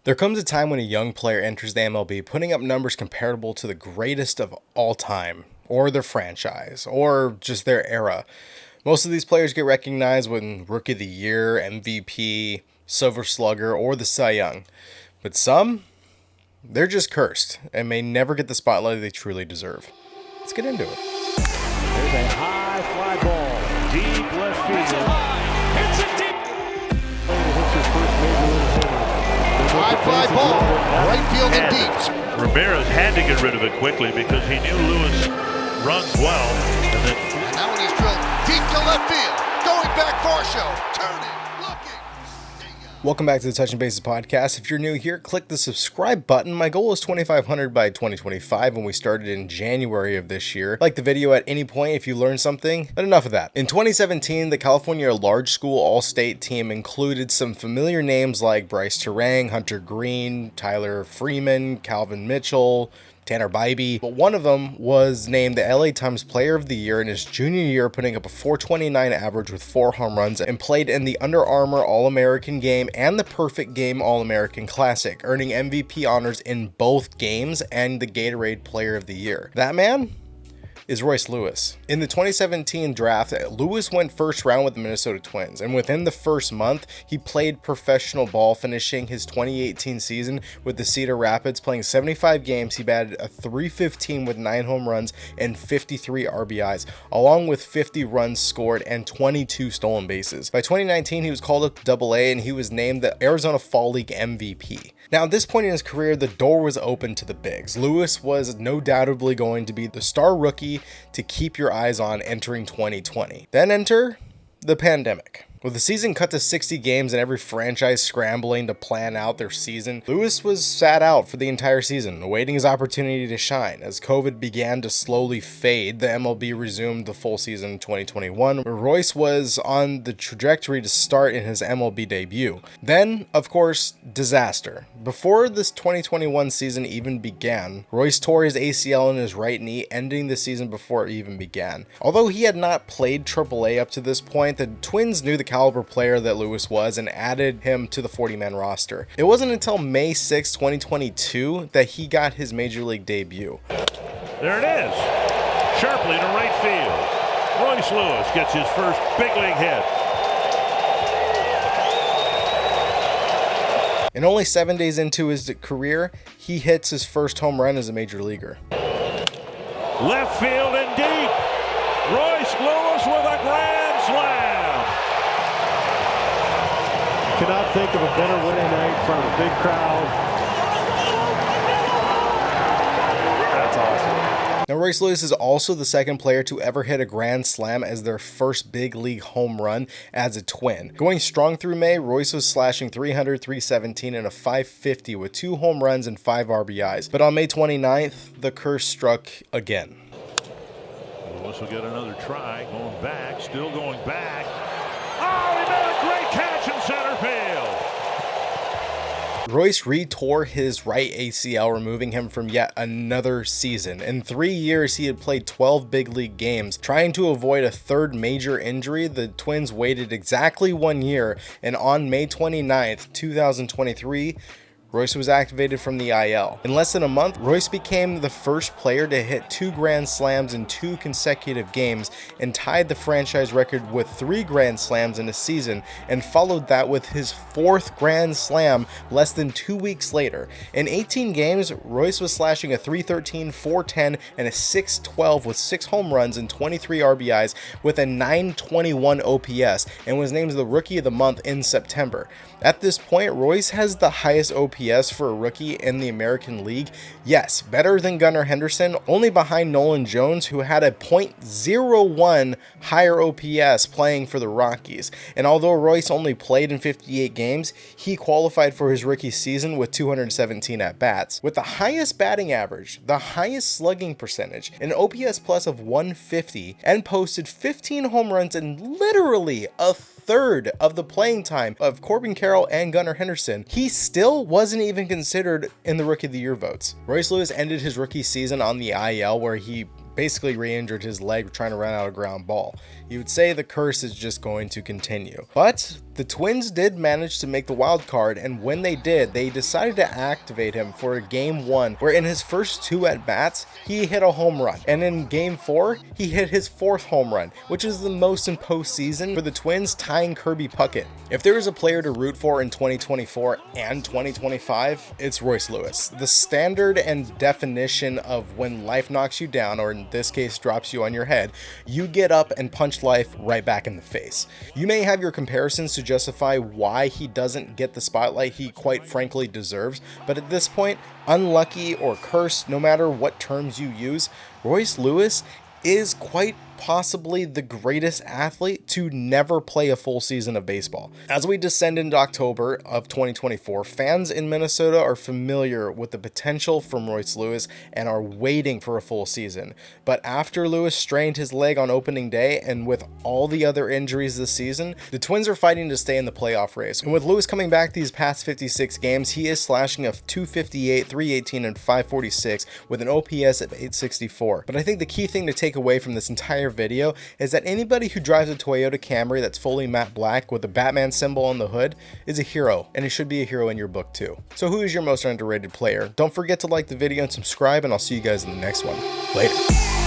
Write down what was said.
There comes a time when a young player enters the MLB putting up numbers comparable to the greatest of all time, or their franchise, or just their era. Most of these players get recognized with Rookie of the Year, MVP, Silver Slugger, or the Cy Young. But some, they're just cursed and may never get the spotlight they truly deserve. Let's get into it. There's a high fly ball, deep left field. Hits it deep. Hits his first major league homer. High fly ball, right field and deep. Ramirez had to get rid of it quickly because he knew Lewis runs well. And now when he's drilled deep to left field, going back for show, turning, looking. Welcome back to the Touching Bases podcast. If you're new here, click the subscribe button. My goal is 2,500 by 2025 when we started in January of this year. Like the video at any point if you learned something, but enough of that. In 2017, the California Large School All-State team included some familiar names like Bryce Terang, Hunter Green, Tyler Freeman, Calvin Mitchell, Tanner Bybee, but one of them was named the LA Times Player of the Year in his junior year, putting up a .429 average with 4 home runs, and played in the Under Armour All-American Game and the Perfect Game All-American Classic, earning MVP honors in both games and the Gatorade Player of the Year. That man is Royce Lewis. In the 2017 draft, Lewis went first round with the Minnesota Twins, and within the first month, he played professional ball, finishing his 2018 season with the Cedar Rapids. Playing 75 games, he batted a .315 with 9 home runs and 53 RBIs, along with 50 runs scored and 22 stolen bases. By 2019, he was called up to Double-A, and he was named the Arizona Fall League MVP. Now, at this point in his career, the door was open to the bigs. Lewis was no doubtably going to be the star rookie to keep your eyes on entering 2020. Then enter the pandemic. With the season cut to 60 games and every franchise scrambling to plan out their season, Lewis was sat out for the entire season, awaiting his opportunity to shine. As COVID began to slowly fade, the MLB resumed the full season in 2021, where Royce was on the trajectory to start in his MLB debut. Then, of course, disaster. Before this 2021 season even began, Royce tore his ACL in his right knee, ending the season before it even began. Although he had not played AAA up to this point, the Twins knew the caliber player that Lewis was and added him to the 40-man roster. It wasn't until May 6, 2022 that he got his major league debut. there it is. Sharply to right field. Royce Lewis gets his first big league hit. And only 7 days into his career, he hits his first home run as a major leaguer. Left field and deep. Royce Lewis with a grand slam. Cannot think of a better winning night in front of a big crowd. That's awesome. Now, Royce Lewis is also the second player to ever hit a grand slam as their first big league home run as a Twin. Going strong through May, Royce was slashing .300, .317, and a .550 with 2 home runs and 5 RBIs. But on May 29th, the curse struck again. Lewis will get another try. Going back, still going back. Oh, he made a great catch in center field. Royce re-tore his right ACL, removing him from yet another season. In 3 years, he had played 12 big league games. Trying to avoid a third major injury, the Twins waited exactly 1 year, and on May 29th, 2023, Royce was activated from the IL. In less than a month, Royce became the first player to hit 2 grand slams in 2 consecutive games and tied the franchise record with 3 grand slams in a season, and followed that with his 4th grand slam less than 2 weeks later. In 18 games, Royce was slashing a .313, .410, and a .612 with 6 home runs and 23 RBIs with a .921 OPS, and was named the Rookie of the Month in September. At this point, Royce has the highest OPS for a rookie in the American League. Yes, better than Gunnar Henderson, only behind Nolan Jones, who had a .01 higher OPS playing for the Rockies. And although Royce only played in 58 games, he qualified for his rookie season with 217 at-bats. With the highest batting average, the highest slugging percentage, an OPS plus of 150, and posted 15 home runs and literally a third of the playing time of Corbin Carroll and Gunnar Henderson, he still wasn't even considered in the Rookie of the Year votes. Royce Lewis ended his rookie season on the IL, where he basically re-injured his leg trying to run out a ground ball. you would say the curse is just going to continue. But the Twins did manage to make the wild card, and when they did, they decided to activate him for a game 1, where in his first 2 at-bats, he hit a home run. And in game 4, he hit his 4th home run, which is the most in postseason for the Twins, tying Kirby Puckett. If there is a player to root for in 2024 and 2025, it's Royce Lewis. The standard and definition of when life knocks you down, or in this case drops you on your head, you get up and punch life right back in the face. You may have your comparisons to justify why he doesn't get the spotlight he quite frankly deserves, but at this point, unlucky or cursed, no matter what terms you use, Royce Lewis is quite possibly the greatest athlete to never play a full season of baseball. As we descend into October of 2024, fans in Minnesota are familiar with the potential from Royce Lewis and are waiting for a full season. But after Lewis strained his leg on opening day, and with all the other injuries this season, the Twins are fighting to stay in the playoff race. And with Lewis coming back these past 56 games, he is slashing a .258, .318, and .546 with an OPS of .864. But I think the key thing to take away from this entire video is that anybody who drives a Toyota Camry that's fully matte black with a Batman symbol on the hood is a hero, and it should be a hero in your book too. So who is your most underrated player? Don't forget to like the video and subscribe, and I'll see you guys in the next one. Later.